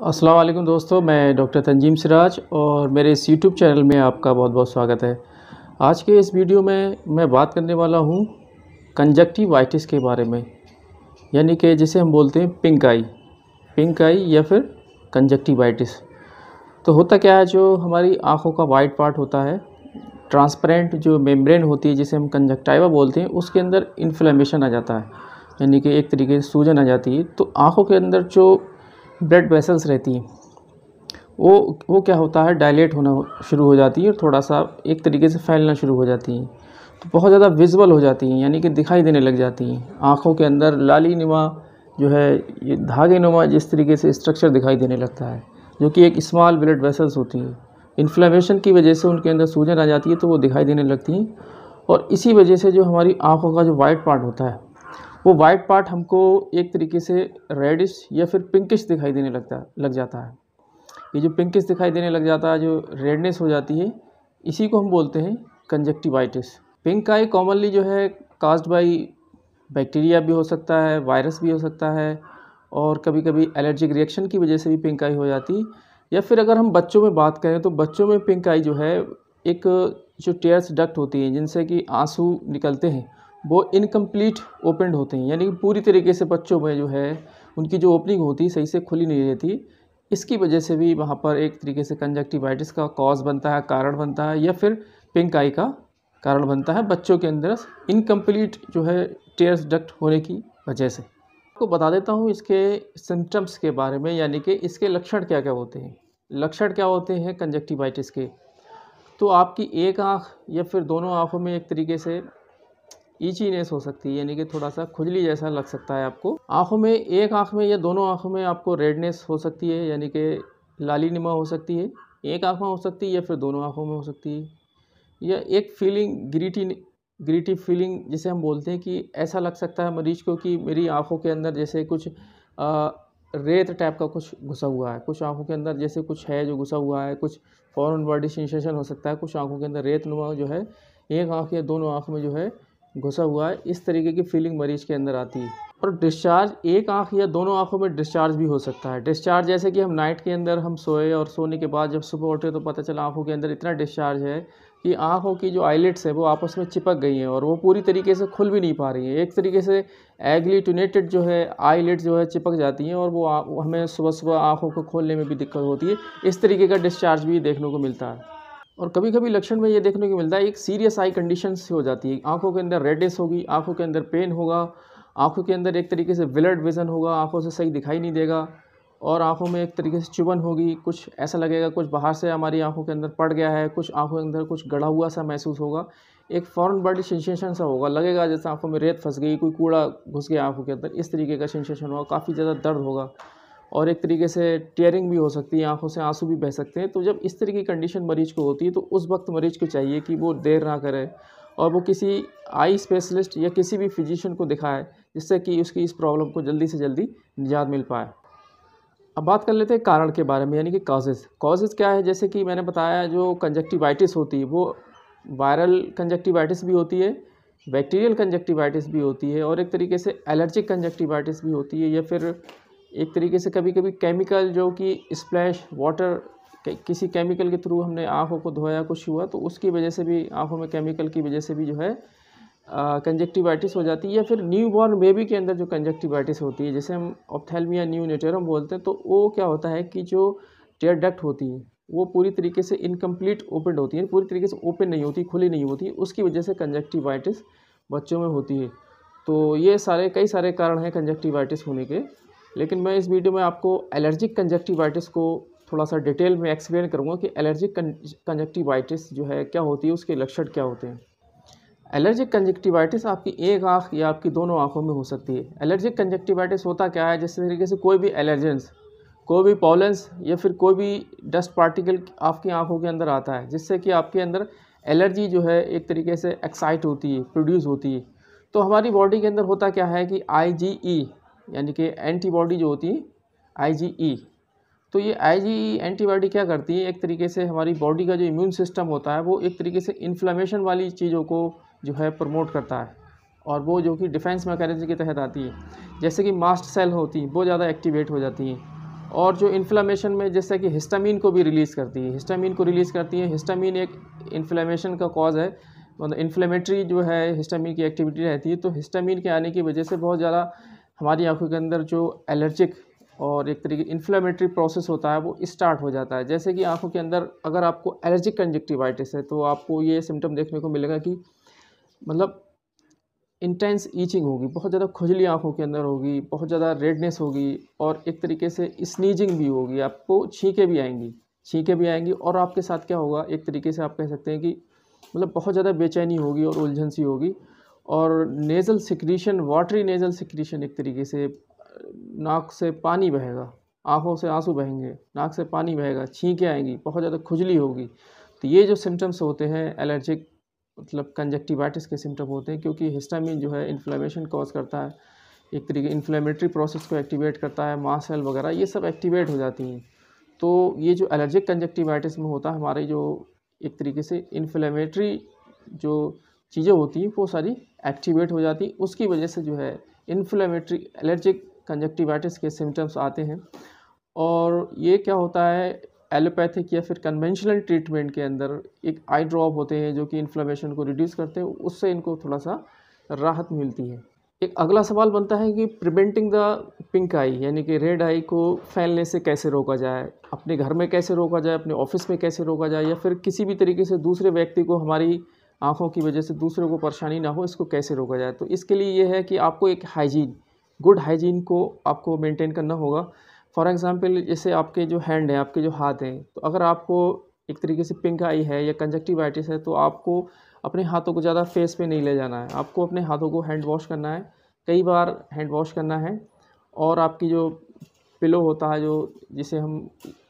अस्सलाम वालेकुम दोस्तों, मैं डॉक्टर तंजीम सिराज और मेरे इस यूट्यूब चैनल में आपका बहुत बहुत स्वागत है। आज के इस वीडियो में मैं बात करने वाला हूँ कंजक्टिवाइटिस के बारे में, यानी कि जिसे हम बोलते हैं पिंक आई या फिर कंजक्टिवाइटिस। तो होता क्या है, जो हमारी आँखों का वाइट पार्ट होता है, ट्रांसपेरेंट जो मेम्ब्रेन होती है जिसे हम कंजक्टाइवा बोलते हैं, उसके अंदर इन्फ्लेमेशन आ जाता है, यानी कि एक तरीके से सूजन आ जाती है। तो आँखों के अंदर जो ब्लड वेसल्स रहती हैं वो क्या होता है, डायलेट होना शुरू हो जाती है और थोड़ा सा एक तरीके से फैलना शुरू हो जाती हैं। तो बहुत ज़्यादा विजिबल हो जाती हैं, यानी कि दिखाई देने लग जाती हैं। आँखों के अंदर लाली नुमा जो है, ये धागे नुमा जिस तरीके से स्ट्रक्चर दिखाई देने लगता है, जो कि एक स्मॉल ब्लड वेसल्स होती हैं। इन्फ्लेमेशन की वजह से उनके अंदर सूजन आ जाती है, तो वो दिखाई देने लगती हैं। और इसी वजह से जो हमारी आँखों का जो वाइट पार्ट होता है, वो वाइट पार्ट हमको एक तरीके से रेडिश या फिर पिंकिश दिखाई देने लग जाता है। ये जो पिंकिश दिखाई देने लग जाता है, जो रेडनेस हो जाती है, इसी को हम बोलते हैं कंजक्टिवाइटिस। पिंक आई कॉमनली जो है कास्ड बाई बैक्टीरिया भी हो सकता है, वायरस भी हो सकता है, और कभी कभी एलर्जिक रिएक्शन की वजह से भी पिंक आई हो जाती है। या फिर अगर हम बच्चों में बात करें तो बच्चों में पिंक आई जो है, एक जो टेयर्स डक्ट होती हैं जिनसे कि आंसू निकलते हैं, वो इनकम्प्लीट ओपनड होते हैं, यानी कि पूरी तरीके से बच्चों में जो है उनकी जो ओपनिंग होती है सही से खुली नहीं रहती। इसकी वजह से भी वहाँ पर एक तरीके से कंजक्टिवाइटिस का कॉज बनता है, कारण बनता है, या फिर पिंक आई का कारण बनता है बच्चों के अंदर इनकम्प्लीट जो है टेयर्स डक्ट होने की वजह से। आपको बता देता हूँ इसके सिम्टम्स के बारे में, यानी कि इसके लक्षण क्या क्या होते हैं। लक्षण क्या होते हैं कंजक्टिवाइटिस के? तो आपकी एक आँख या फिर दोनों आँखों में एक तरीके से ईचीनेस हो सकती है, यानी कि थोड़ा सा खुजली जैसा लग सकता है आपको। आँखों में, एक आँख में या दोनों आँखों में आपको रेडनेस हो सकती है, यानी कि लाली नुमा हो सकती है। एक आँख में हो सकती है या फिर दोनों आँखों में हो सकती है। या एक फीलिंग ग्रीटी फीलिंग जिसे हम बोलते हैं, कि ऐसा लग सकता है मरीज को कि मेरी आँखों के अंदर जैसे कुछ रेत टाइप का कुछ घुसा हुआ है, कुछ आँखों के अंदर जैसे कुछ है जो घुसा हुआ है, कुछ फॉरेन बॉडी सेंसेशन हो सकता है, कुछ आँखों के अंदर रेत नुमा जो है एक आँख या दोनों आँख में जो है घुसा हुआ है, इस तरीके की फीलिंग मरीज के अंदर आती है। और डिस्चार्ज एक आँख या दोनों आँखों में डिस्चार्ज भी हो सकता है। डिस्चार्ज जैसे कि हम नाइट के अंदर हम सोए और सोने के बाद जब सुबह उठे तो पता चला आँखों के अंदर इतना डिस्चार्ज है कि आँखों की जो आईलिड्स है वो आपस में चिपक गई हैं और वो पूरी तरीके से खुल भी नहीं पा रही है। एक तरीके से एग्लूटिनेटेड जो है आईलिड्स जो है चिपक जाती हैं और वो हमें सुबह सुबह आँखों को खोलने में भी दिक्कत होती है। इस तरीके का डिस्चार्ज भी देखने को मिलता है। और कभी कभी लक्षण में ये देखने को मिलता है, एक सीरियस आई कंडीशन से हो जाती है। आंखों के अंदर रेडनेस होगी, आंखों के अंदर पेन होगा, आंखों के अंदर एक तरीके से ब्लर्ड विजन होगा, आंखों से सही दिखाई नहीं देगा, और आंखों में एक तरीके से चुभन होगी, कुछ ऐसा लगेगा कुछ बाहर से हमारी आंखों के अंदर पड़ गया है, कुछ आंखों के अंदर कुछ गड़ा हुआ सा महसूस होगा, एक फॉरेन बॉडी सेंसेशन सा होगा, लगेगा जैसे आंखों में रेत फंस गई, कोई कूड़ा घुस गया आंखों के अंदर, इस तरीके का सेंसेशन होगा। काफ़ी ज़्यादा दर्द होगा और एक तरीके से टीयरिंग भी हो सकती है, आंखों से आंसू भी बह सकते हैं। तो जब इस तरह की कंडीशन मरीज को होती है तो उस वक्त मरीज को चाहिए कि वो देर ना करे और वो किसी आई स्पेशलिस्ट या किसी भी फिजिशियन को दिखाए, जिससे कि उसकी इस प्रॉब्लम को जल्दी से जल्दी निजात मिल पाए। अब बात कर लेते हैं कारण के बारे में, यानी कि कॉजेज़ क्या है। जैसे कि मैंने बताया, जो कंजक्टिवाइटिस होती है वो वायरल कंजक्टिवाइटिस भी होती है, बैक्टीरियल कंजक्टिवाइटिस भी होती है, और एक तरीके से एलर्जिक कंजक्टिवाइटिस भी होती है, या फिर एक तरीके से कभी कभी केमिकल जो कि स्प्लैश वाटर किसी केमिकल के थ्रू हमने आँखों को धोया, कुछ हुआ तो उसकी वजह से भी, आँखों में केमिकल की वजह से भी जो है कंजक्टिवाइटिस हो जाती है। या फिर न्यू बॉर्न बेबी के अंदर जो कंजक्टिवाइटिस होती है, जैसे हम ऑप्थेल्मिया न्यूनेटरम बोलते हैं, तो वो क्या होता है कि जो टेयर डक्ट होती है वो पूरी तरीके से इनकम्प्लीट ओपन होती है, पूरी तरीके से ओपन नहीं होती, खुली नहीं होती, उसकी वजह से कंजक्टिवाइटिस बच्चों में होती है। तो ये कई सारे कारण हैं कंजक्टिवाइटिस होने के। लेकिन मैं इस वीडियो में आपको एलर्जिक कंजक्टिवाइटिस को थोड़ा सा डिटेल में एक्सप्लेन करूंगा कि एलर्जिक कंजक्टिवाइटिस जो है क्या होती है, उसके लक्षण क्या होते हैं। एलर्जिक कंजक्टिवाइटिस आपकी एक आँख या आपकी दोनों आँखों में हो सकती है। एलर्जिक कंजक्टिवाइटिस होता क्या है, जिस तरीके से कोई भी एलर्जेंस, कोई भी पॉलेंस या फिर कोई भी डस्ट पार्टिकल आपकी आँखों के अंदर आता है, जिससे कि आपके अंदर एलर्जी जो है एक तरीके से एक्साइट होती है, प्रोड्यूस होती है। तो हमारी बॉडी के अंदर होता क्या है कि IgE यानी कि एंटीबॉडी जो होती है IgE, तो ये IgE एंटीबॉडी क्या करती है, एक तरीके से हमारी बॉडी का जो इम्यून सिस्टम होता है वो एक तरीके से इन्फ्लेमेशन वाली चीज़ों को जो है प्रमोट करता है, और वो जो कि डिफेंस मैकेनिज्म के तहत आती है। जैसे कि मास्ट सेल होती हैं वो ज़्यादा एक्टिवेट हो जाती हैं, और जो इन्फ्लेमेशन में जैसे कि हिस्टामिन को भी रिलीज़ करती है, हिस्टामिन एक इन्फ्लेमेशन का कॉज है, मतलब इन्फ्लेमेटरी जो है हिस्टामिन की एक्टिविटी रहती है। तो हिस्टामिन के आने की वजह से बहुत ज़्यादा हमारी आँखों के अंदर जो एलर्जिक और एक तरीके इन्फ्लेमेटरी प्रोसेस होता है वो स्टार्ट हो जाता है। जैसे कि आँखों के अंदर अगर आपको एलर्जिक कंजक्टिवाइटिस है तो आपको ये सिम्टम देखने को मिलेगा कि मतलब इंटेंस ईचिंग होगी, बहुत ज़्यादा खुजली आँखों के अंदर होगी, बहुत ज़्यादा रेडनेस होगी और एक तरीके से स्नीजिंग भी होगी, आपको छींकें भी आएँगी और आपके साथ क्या होगा, एक तरीके से आप कह सकते हैं कि मतलब बहुत ज़्यादा बेचैनी होगी और उलझन सी होगी और nasal secretion, watery nasal secretion, एक तरीके से नाक से पानी बहेगा, आँखों से आँसू बहेंगे, नाक से पानी बहेगा, छींकें आएँगी, बहुत ज़्यादा खुजली होगी। तो ये जो सिम्टम्स होते हैं एलर्जिक मतलब कंजक्टिवाइटिस के सिम्टम होते हैं, क्योंकि हिस्टामिन जो है इन्फ्लेमेशन कॉज करता है, एक तरीके इन्फ्लेमेटरी प्रोसेस को एक्टिवेट करता है, मास्ट सेल वगैरह ये सब एक्टिवेट हो जाती हैं। तो ये जो एलर्जिक कंजक्टिवाइटिस में होता है, हमारे जो एक तरीके से इन्फ्लेमेटरी जो चीज़ें होती हैं वो सारी एक्टिवेट हो जाती हैं, उसकी वजह से जो है इन्फ्लेमेटरी एलर्जिक कंजक्टिवाइटिस के सिम्टम्स आते हैं। और ये क्या होता है, एलोपैथिक या फिर कन्वेंशनल ट्रीटमेंट के अंदर एक आई ड्रॉप होते हैं जो कि इन्फ्लेमेशन को रिड्यूस करते हैं, उससे इनको थोड़ा सा राहत मिलती है। एक अगला सवाल बनता है कि प्रिवेंटिंग द पिंक आई यानी कि रेड आई को फैलने से कैसे रोका जाए, अपने घर में कैसे रोका जाए, अपने ऑफिस में कैसे रोका जाए, या फिर किसी भी तरीके से दूसरे व्यक्ति को हमारी आँखों की वजह से दूसरों को परेशानी ना हो, इसको कैसे रोका जाए। तो इसके लिए ये है कि आपको एक गुड हाइजीन को आपको मेंटेन करना होगा। फॉर एग्ज़ाम्पल जैसे आपके जो हैंड हैं, आपके जो हाथ हैं, तो अगर आपको एक तरीके से पिंक आई है या कंजक्टिवाइटिस है तो आपको अपने हाथों को ज़्यादा फेस पे नहीं ले जाना है, आपको अपने हाथों को हैंड वॉश करना है, कई बार हैंड वॉश करना है। और आपकी जो पिलो होता है, जो जिसे हम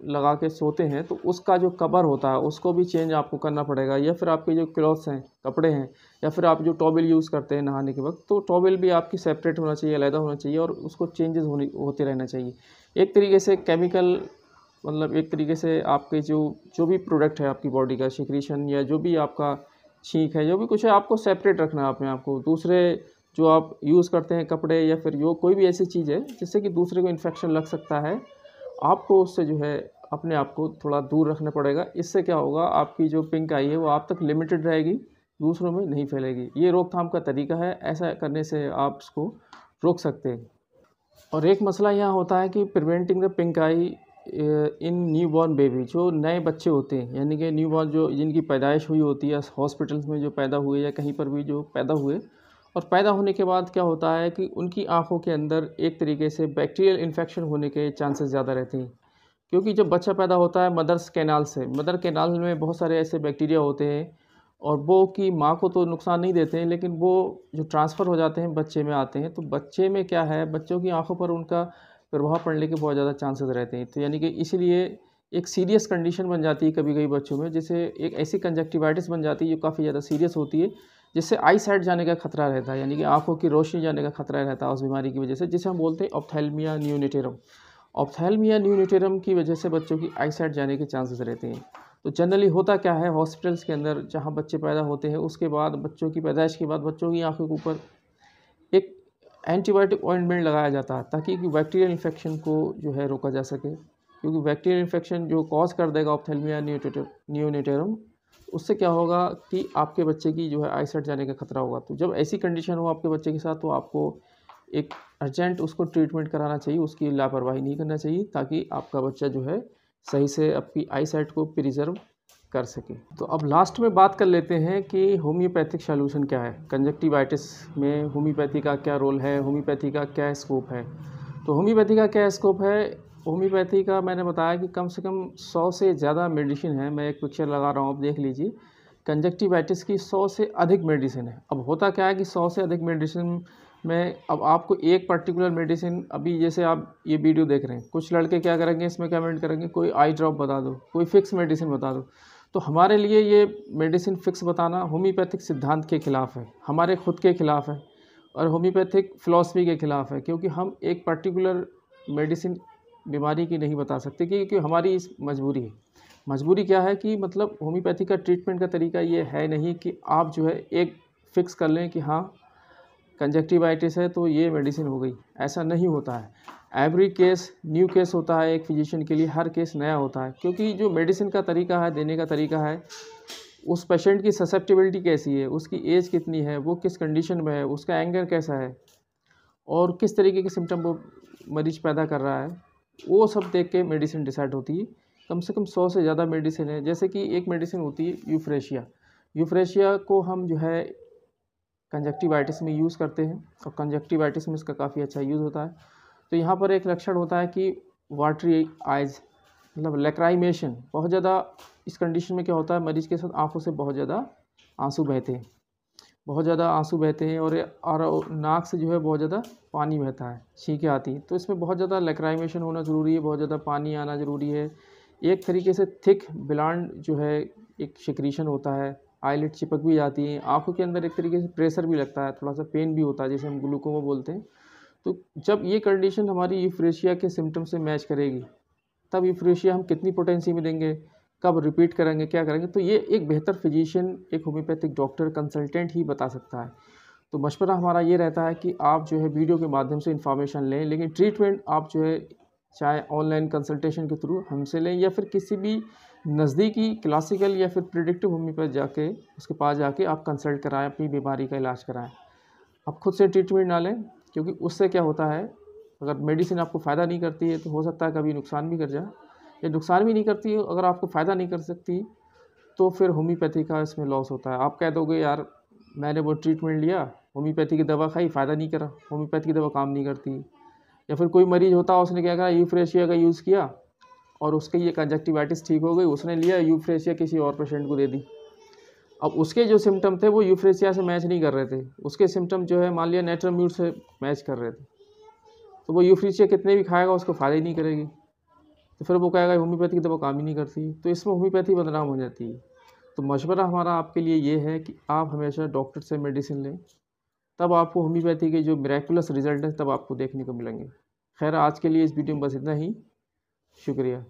लगा के सोते हैं, तो उसका जो कवर होता है उसको भी चेंज आपको करना पड़ेगा, या फिर आपके जो क्लॉथ्स हैं, कपड़े हैं, या फिर आप जो टॉवल यूज़ करते हैं नहाने के वक्त, तो टॉवल भी आपकी सेपरेट होना चाहिए, अलग होना चाहिए और उसको चेंजेस होते रहना चाहिए। एक तरीके से केमिकल मतलब एक तरीके से आपके जो भी प्रोडक्ट है आपकी बॉडी का सिक्रीशन या जो भी आपका छींक है, जो भी कुछ है, आपको सेपरेट रखना है अपने आप को। दूसरे जो आप यूज़ करते हैं कपड़े या फिर जो कोई भी ऐसी चीज़ है जिससे कि दूसरे को इन्फेक्शन लग सकता है, आपको उससे जो है अपने आप को थोड़ा दूर रखना पड़ेगा। इससे क्या होगा, आपकी जो पिंक आई है वो आप तक लिमिटेड रहेगी, दूसरों में नहीं फैलेगी। ये रोकथाम का तरीका है, ऐसा करने से आप इसको रोक सकते हैं। और एक मसला यहाँ होता है कि preventing the pink I in newborn baby, जो नए बच्चे होते हैं, यानी कि न्यूबॉर्न जो जिनकी पैदाइश हुई होती है हॉस्पिटल्स में, जो पैदा हुए या कहीं पर भी जो पैदा हुए, और पैदा होने के बाद क्या होता है कि उनकी आँखों के अंदर एक तरीके से बैक्टीरियल इन्फेक्शन होने के चांसेस ज़्यादा रहते हैं। क्योंकि जब बच्चा पैदा होता है मदर कैनाल में बहुत सारे ऐसे बैक्टीरिया होते हैं और वो कि माँ को तो नुकसान नहीं देते हैं, लेकिन वो जो ट्रांसफ़र हो जाते हैं बच्चे में आते हैं, तो बच्चे में क्या है, बच्चों की आँखों पर उनका प्रभाव पड़ने के बहुत ज़्यादा चांसेस रहते हैं। तो यानी कि इसीलिए एक सीरियस कंडीशन बन जाती है कभी-कभी बच्चों में, जैसे एक ऐसी कंजक्टिवाइटिस बन जाती है जो काफ़ी ज़्यादा सीरियस होती है, जिससे आई साइट जाने का खतरा रहता है, यानी कि आँखों की रोशनी जाने का खतरा रहता है उस बीमारी की वजह से, जिसे हम बोलते हैं ऑप्थेल्मिया नियोनेटेरम। ऑप्थेल्मिया नियोनेटेरम की वजह से बच्चों की आई साइट जाने के चांसेस रहते हैं। तो जनरली होता क्या है, हॉस्पिटल्स के अंदर जहाँ बच्चे पैदा होते हैं उसके बाद बच्चों की पैदाइश के बाद बच्चों की आँखों के ऊपर एक एंटीबायोटिक ऑइंटमेंट लगाया जाता है, ताकि कि बैक्टीरियल इन्फेक्शन को जो है रोका जा सके। क्योंकि बैक्टीरियल इन्फेक्शन जो कॉज कर देगा ऑप्थेल्मिया नियोनेटेरम, उससे क्या होगा कि आपके बच्चे की जो है आई साइट जाने का खतरा होगा। तो जब ऐसी कंडीशन हो आपके बच्चे के साथ, तो आपको एक अर्जेंट उसको ट्रीटमेंट कराना चाहिए, उसकी लापरवाही नहीं करना चाहिए, ताकि आपका बच्चा जो है सही से आपकी आई साइट को प्रिजर्व कर सके। तो अब लास्ट में बात कर लेते हैं कि होम्योपैथिक सॉल्यूशन क्या है, कंजक्टिवाइटिस में होम्योपैथी का क्या रोल है, होम्योपैथी का क्या स्कोप है। तो होम्योपैथी का क्या स्कोप है, होम्योपैथी का मैंने बताया कि कम से कम 100 से ज़्यादा मेडिसिन है। मैं एक पिक्चर लगा रहा हूँ, आप देख लीजिए। कंजक्टिवाइटिस की 100 से अधिक मेडिसिन है। अब होता क्या है कि 100 से अधिक मेडिसिन में अब आपको एक पर्टिकुलर मेडिसिन, अभी जैसे आप ये वीडियो देख रहे हैं, कुछ लड़के क्या करेंगे, इसमें कमेंट करेंगे कोई आई ड्रॉप बता दो, कोई फिक्स मेडिसिन बता दो। तो हमारे लिए ये मेडिसिन फिक्स बताना होम्योपैथिक सिद्धांत के खिलाफ़ है, हमारे खुद के खिलाफ़ है और होम्योपैथिक फ़िलॉसफी के खिलाफ़ है, क्योंकि हम एक पर्टिकुलर मेडिसिन बीमारी की नहीं बता सकते, क्योंकि हमारी इस मजबूरी है। मजबूरी क्या है कि मतलब होम्योपैथी का ट्रीटमेंट का तरीका ये है नहीं कि आप जो है एक फ़िक्स कर लें कि हाँ कंजक्टिवाइटिस है तो ये मेडिसिन हो गई, ऐसा नहीं होता है। एवरी केस न्यू केस होता है, एक फिजिशियन के लिए हर केस नया होता है, क्योंकि जो मेडिसिन का तरीका है, देने का तरीका है, उस पेशेंट की ससेप्टिबिलिटी कैसी है, उसकी एज कितनी है, वो किस कंडीशन में है, उसका एंगर कैसा है और किस तरीके के सिम्टम वो मरीज पैदा कर रहा है, वो सब देख के मेडिसिन डिसाइड होती है। कम से कम 100 से ज़्यादा मेडिसिन है। जैसे कि एक मेडिसिन होती है यूफ्रेशिया। यूफ्रेशिया को हम जो है कंजक्टिवाइटिस में यूज़ करते हैं और कंजक्टिवाइटिस में इसका काफ़ी अच्छा यूज़ होता है। तो यहाँ पर एक लक्षण होता है कि वाटरी आइज़, मतलब लैक्राइमेशन, बहुत ज़्यादा इस कंडीशन में क्या होता है, मरीज़ के साथ आँखों से बहुत ज़्यादा आंसू बहते हैं, बहुत ज़्यादा आंसू बहते हैं और नाक से जो है बहुत ज़्यादा पानी बहता है, छींकें आती हैं। तो इसमें बहुत ज़्यादा लैक्राइमेशन होना ज़रूरी है, बहुत ज़्यादा पानी आना ज़रूरी है। एक तरीके से थिक ब्लांड जो है एक सिक्रीशन होता है, आईलिड चिपक भी जाती है, आँखों के अंदर एक तरीके से प्रेशर भी लगता है, थोड़ा-सा पेन भी होता है, जिसे हम ग्लूकोमा बोलते हैं। तो जब ये कंडीशन हमारी यूफ्रेशिया के सिम्पटम से मैच करेगी, तब यूफ्रेशिया हम कितनी पोटेंसी में देंगे, कब रिपीट करेंगे, क्या करेंगे, तो ये एक बेहतर फिजिशियन, एक होम्योपैथिक डॉक्टर, कंसल्टेंट ही बता सकता है। तो मशवरा हमारा ये रहता है कि आप जो है वीडियो के माध्यम से इन्फॉर्मेशन लें, लेकिन ट्रीटमेंट आप जो है चाहे ऑनलाइन कंसल्टेशन के थ्रू हमसे लें या फिर किसी भी नज़दीकी क्लासिकल या फिर प्रिडिक्टिव होम्योपैथ जाके उसके पास जाके आप कंसल्ट कराएं, अपनी बीमारी का इलाज कराएं। आप खुद से ट्रीटमेंट ना लें, क्योंकि उससे क्या होता है, अगर मेडिसिन आपको फ़ायदा नहीं करती है तो हो सकता है कभी नुकसान भी कर जाए, या नुकसान भी नहीं करती है, अगर आपको फ़ायदा नहीं कर सकती तो फिर होम्योपैथी का इसमें लॉस होता है। आप कह दोगे यार मैंने वो ट्रीटमेंट लिया, होम्योपैथी की दवा खाई, फ़ायदा नहीं करा, होम्योपैथी की दवा काम नहीं करती। या फिर कोई मरीज़ होता, उसने क्या करा, यूफ्रेशिया का यूज़ किया और उसके ये कंजक्टिवाइटिस ठीक हो गई, उसने लिया यूफ्रेशिया किसी और पेशेंट को दे दी। अब उसके जो सिम्पटम थे वो यूफ्रेशिया से मैच नहीं कर रहे थे, उसके सिम्पटम जो है मान लिया नेट्रोम्यूट से मैच कर रहे थे, तो वो यूफ्रेशिया कितने भी खाएगा उसको फ़ायदा ही नहीं करेगी। तो फिर वो कहेगा होम्योपैथी की दवा काम ही नहीं करती, तो इसमें होम्योपैथी बदनाम हो जाती है। तो मशवरा हमारा आपके लिए ये है कि आप हमेशा डॉक्टर से मेडिसिन लें, तब आपको होम्योपैथी के जो मिरेकुलस रिज़ल्ट हैं तब आपको देखने को मिलेंगे। खैर आज के लिए इस वीडियो में बस इतना ही। शुक्रिया।